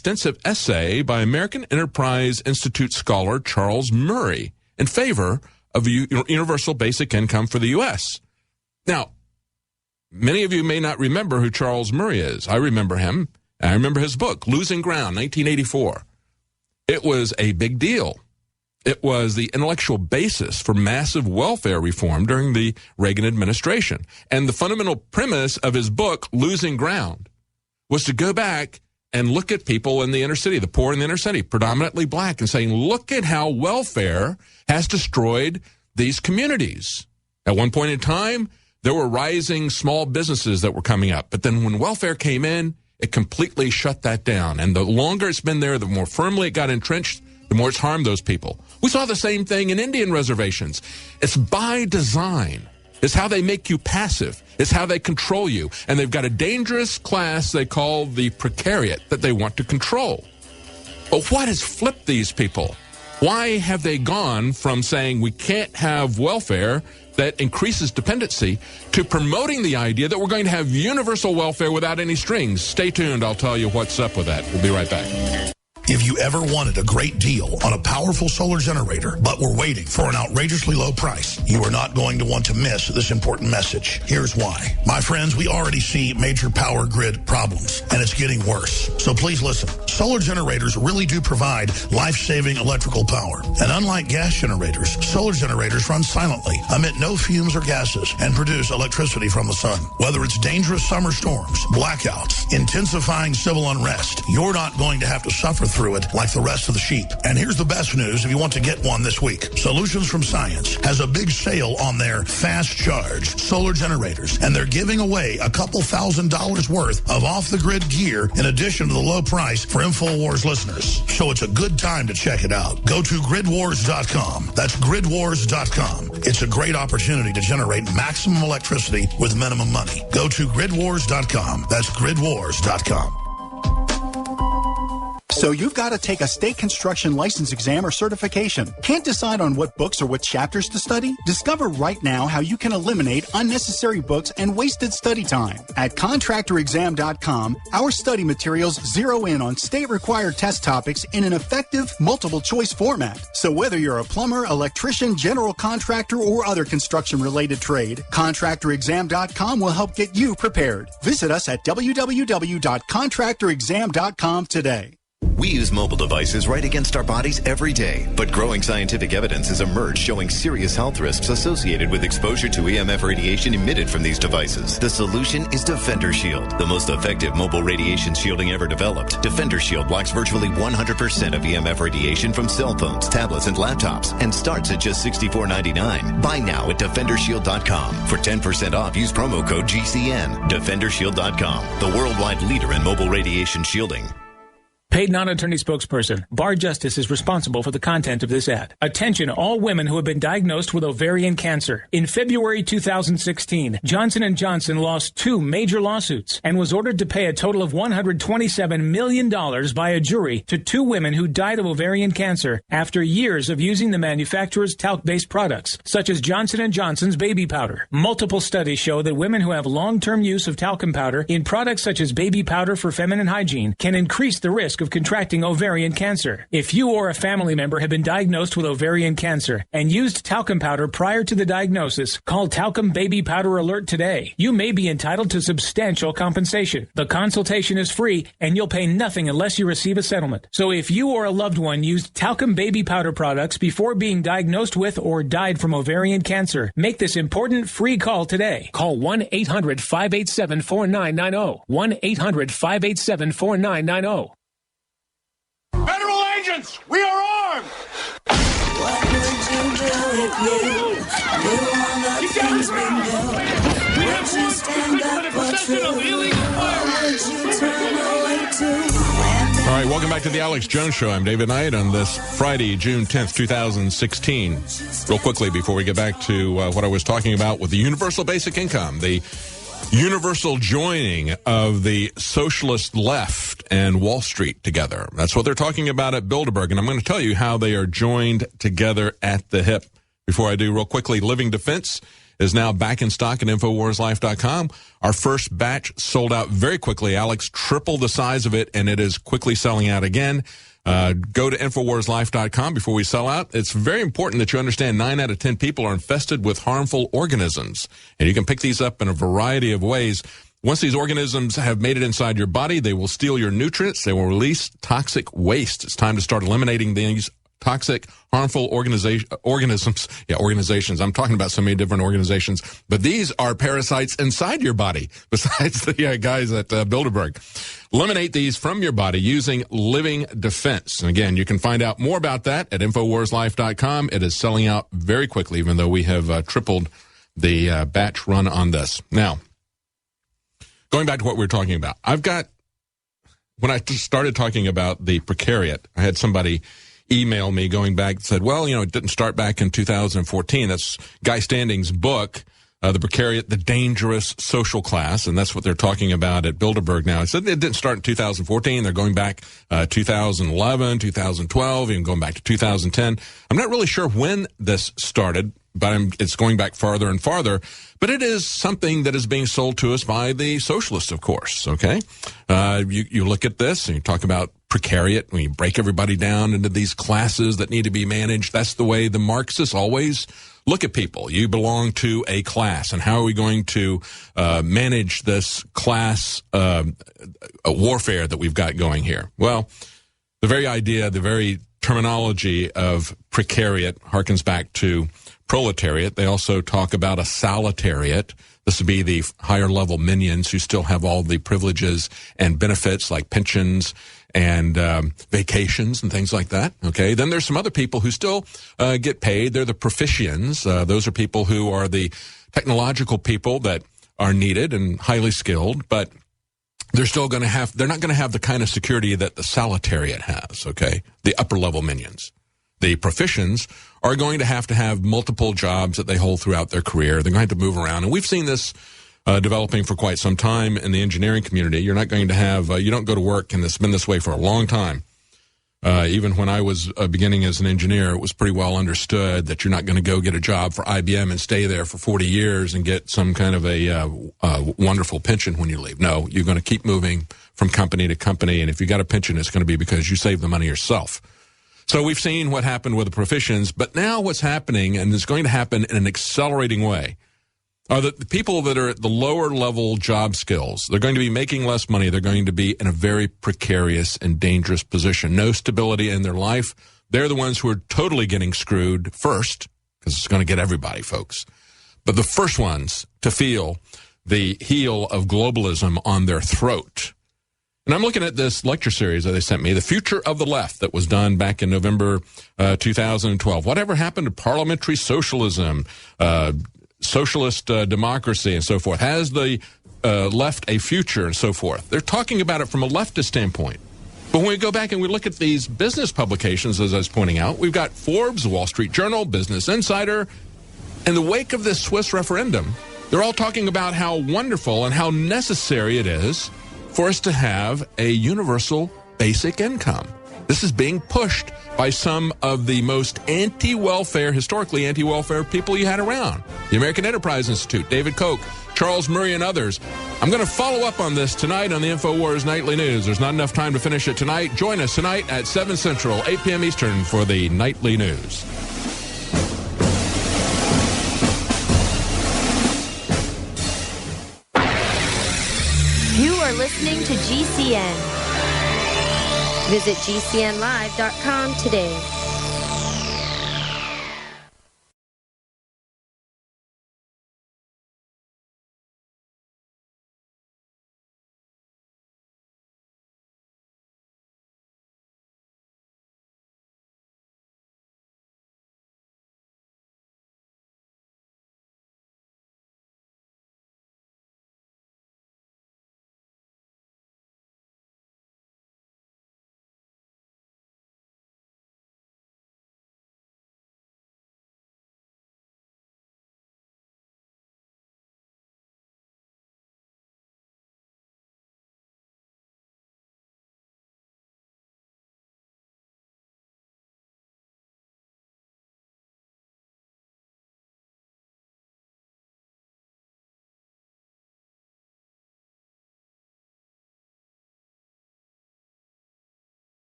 extensive essay by American Enterprise Institute scholar Charles Murray in favor of universal basic income for the U.S. Now, many of you may not remember who Charles Murray is. I remember him. I remember his book, Losing Ground, 1984. It was a big deal. It was the intellectual basis for massive welfare reform during the Reagan administration. And the fundamental premise of his book, Losing Ground, was to go back and look at people in the inner city, the poor in the inner city, predominantly black, and saying, look at how welfare has destroyed these communities. At one point in time, there were rising small businesses that were coming up. But then when welfare came in, it completely shut that down. And the longer it's been there, the more firmly it got entrenched, the more it's harmed those people. We saw the same thing in Indian reservations. It's by design. It's how they make you passive. It's how they control you. And they've got a dangerous class they call the precariat that they want to control. But what has flipped these people? Why have they gone from saying we can't have welfare that increases dependency to promoting the idea that we're going to have universal welfare without any strings? Stay tuned. I'll tell you what's up with that. We'll be right back. If you ever wanted a great deal on a powerful solar generator, but were waiting for an outrageously low price, you are not going to want to miss this important message. Here's why. My friends, we already see major power grid problems, and it's getting worse. So please listen. Solar generators really do provide life-saving electrical power. And unlike gas generators, solar generators run silently, emit no fumes or gases, and produce electricity from the sun. Whether it's dangerous summer storms, blackouts, intensifying civil unrest, you're not going to have to suffer through it like the rest of the sheep. And here's the best news if you want to get one this week. Solutions from Science has a big sale on their fast charge solar generators, and they're giving away a couple $1,000s worth of off-the-grid gear in addition to the low price for InfoWars listeners. So it's a good time to check it out. Go to gridwars.com. That's gridwars.com. It's a great opportunity to generate maximum electricity with minimum money. Go to gridwars.com. That's gridwars.com. So you've got to take a state construction license exam or certification. Can't decide on what books or what chapters to study? Discover right now how you can eliminate unnecessary books and wasted study time. At contractorexam.com, our study materials zero in on state-required test topics in an effective multiple-choice format. So whether you're a plumber, electrician, general contractor, or other construction-related trade, contractorexam.com will help get you prepared. Visit us at www.contractorexam.com today. We use mobile devices right against our bodies every day, but growing scientific evidence has emerged showing serious health risks associated with exposure to EMF radiation emitted from these devices. The solution is Defender Shield, the most effective mobile radiation shielding ever developed. Defender Shield blocks virtually 100% of EMF radiation from cell phones, tablets, and laptops, and starts at just $64.99. Buy now at DefenderShield.com. For 10% off, use promo code GCN. DefenderShield.com, the worldwide leader in mobile radiation shielding. Paid non-attorney spokesperson. Bar Justice is responsible for the content of this ad. Attention, all women who have been diagnosed with ovarian cancer. In February 2016, Johnson & Johnson lost 2 major lawsuits and was ordered to pay a total of $127 million by a jury to 2 women who died of ovarian cancer after years of using the manufacturer's talc-based products, such as Johnson & Johnson's baby powder. Multiple studies show that women who have long-term use of talcum powder in products such as baby powder for feminine hygiene can increase the risk of contracting ovarian cancer. If you or a family member have been diagnosed with ovarian cancer and used talcum powder prior to the diagnosis, call Talcum Baby Powder Alert today. You may be entitled to substantial compensation. The consultation is free and you'll pay nothing unless you receive a settlement. So if you or a loved one used talcum baby powder products before being diagnosed with or died from ovarian cancer, make this important free call today. Call 1-800-587-4990. 1-800-587-4990. Federal agents, we are armed! What would you do if you knew all the things we know? Would you stand up for truth? Or would you turn away too? All right, welcome back to the Alex Jones Show. I'm David Knight on this Friday, June 10th, 2016. Real quickly, before we get back to what I was talking about with the universal basic income, the universal joining of the socialist left and Wall Street together. That's what they're talking about at Bilderberg, and I'm going to tell you how they are joined together at the hip. Before I do, real quickly, Living Defense is now back in stock at InfoWarsLife.com. Our first batch sold out very quickly. Alex tripled the size of it, and it is quickly selling out again. Go to InfoWarsLife.com before we sell out. It's very important that you understand 9 out of 10 people are infested with harmful organisms. And you can pick these up in a variety of ways. Once these organisms have made it inside your body, they will steal your nutrients. They will release toxic waste. It's time to start eliminating these toxic, harmful organisms. Yeah, organizations. I'm talking about so many different organizations. But these are parasites inside your body, besides the guys at Bilderberg. Eliminate these from your body using Living Defense. And again, you can find out more about that at InfoWarsLife.com. It is selling out very quickly, even though we have tripled the batch run on this. Now, going back to what we were talking about, when I started talking about the precariat, I had somebody email me going back and said, well, it didn't start back in 2014. That's Guy Standing's book, The Precariat, the Dangerous Social Class, and that's what they're talking about at Bilderberg now. It said it didn't start in 2014. They're going back 2011, 2012, even going back to 2010. I'm not really sure when this started, but it's going back farther and farther. But it is something that is being sold to us by the socialists, of course, okay? You look at this and you talk about precariat, when you break everybody down into these classes that need to be managed. That's the way the Marxists always look at people. You belong to a class, and how are we going to manage this class warfare that we've got going here? Well, the very idea, the very terminology of precariat harkens back to proletariat. They also talk about a solitariat. This would be the higher level minions who still have all the privileges and benefits like pensions and vacations and things like that. Okay. Then there's some other people who still get paid. They're the proficients. Those are people who are the technological people that are needed and highly skilled, but they're not going to have the kind of security that the solitariat has. Okay. The upper level minions. The proficients are going to have multiple jobs that they hold throughout their career. They're going to have to move around. And we've seen this developing for quite some time in the engineering community. You're not going to have, you don't go to work, and it's been this way for a long time. Even when I was beginning as an engineer, it was pretty well understood that you're not going to go get a job for IBM and stay there for 40 years and get some kind of a wonderful pension when you leave. No, you're going to keep moving from company to company. And if you got a pension, it's going to be because you saved the money yourself. So we've seen what happened with the proficients, but now what's happening, and it's going to happen in an accelerating way, are the people that are at the lower level job skills. They're going to be making less money. They're going to be in a very precarious and dangerous position. No stability in their life. They're the ones who are totally getting screwed first, because it's going to get everybody, folks. But the first ones to feel the heel of globalism on their throat. And I'm looking at this lecture series that they sent me, The Future of the Left, that was done back in November 2012. Whatever happened to parliamentary socialism, socialist democracy, and so forth? Has the left a future, and so forth? They're talking about it from a leftist standpoint. But when we go back and we look at these business publications, as I was pointing out, we've got Forbes, Wall Street Journal, Business Insider. In the wake of this Swiss referendum, they're all talking about how wonderful and how necessary it is for us to have a universal basic income. This is being pushed by some of the most historically anti-welfare people you had around. The American Enterprise Institute, David Koch, Charles Murray, and others. I'm going to follow up on this tonight on the InfoWars Nightly News. There's not enough time to finish it tonight. Join us tonight at 7 Central, 8 p.m. Eastern for the Nightly News. You are listening to GCN. Visit GCNlive.com today.